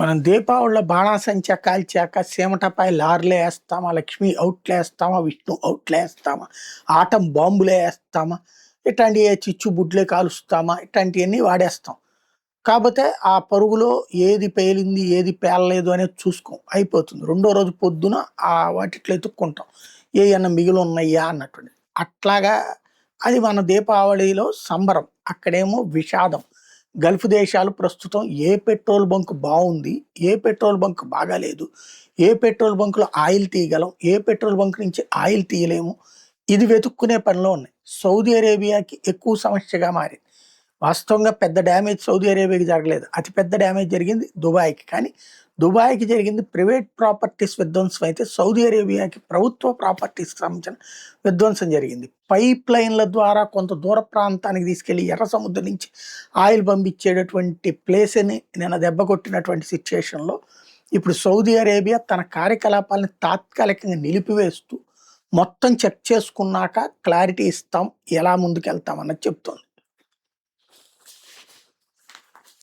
మనం దీపావళిలో బాణాసంచా కాల్చాక సీమటపాయి లారీలో వేస్తామా, లక్ష్మి అవుట్లో వేస్తామా, విష్ణు అవుట్లో వేస్తామా, ఆటం బాంబులే వేస్తామా, ఇట్లాంటి చిచ్చుబుడ్లే కాలుస్తామా, ఇట్లాంటివన్నీ వాడేస్తాం. కాకపోతే ఆ పరుగులో ఏది పేలింది ఏది పేలలేదు అనేది చూసుకోం, అయిపోతుంది. రెండో రోజు పొద్దున ఆ వాటిట్లో ఎత్తుక్కుంటాం ఏమన్నా మిగిలి ఉన్నాయా అన్నటువంటి. అట్లాగా అది మన దీపావళిలో సంబరం, అక్కడేమో విషాదం. గల్ఫ్ దేశాలు ప్రస్తుతం ఏ పెట్రోల్ బంక్ బాగుంది, ఏ పెట్రోల్ బంక్ బాగాలేదు, ఏ పెట్రోల్ బంకులో ఆయిల్ తీయగలం, ఏ పెట్రోల్ బంక్ నుంచి ఆయిల్ తీయలేము, ఇది వెతుక్కునే పనిలో ఉన్నాయి. సౌదీ అరేబియాకి ఎక్కువ సమస్యగా మారింది. వాస్తవంగా పెద్ద డ్యామేజ్ సౌదీ అరేబియాకి జరగలేదు, అతి పెద్ద డ్యామేజ్ జరిగింది దుబాయ్కి. కానీ దుబాయ్కి జరిగింది ప్రైవేట్ ప్రాపర్టీస్ విధ్వంసం అయితే, సౌదీ అరేబియాకి ప్రభుత్వ ప్రాపర్టీస్కి సంబంధించిన విధ్వంసం జరిగింది. పైప్ లైన్ల ద్వారా కొంత దూర ప్రాంతానికి తీసుకెళ్లి ఎర్ర సముద్రం నుంచి ఆయిల్ పంపించేటటువంటి ప్లేస్ని నిన్న దెబ్బ కొట్టినటువంటి సిచ్యుయేషన్లో ఇప్పుడు సౌదీ అరేబియా తన కార్యకలాపాలను తాత్కాలికంగా నిలిపివేస్తూ మొత్తం చెక్ చేసుకున్నాక క్లారిటీ ఇస్తాం, ఎలా ముందుకెళ్తాం అన్నది చెప్తోంది.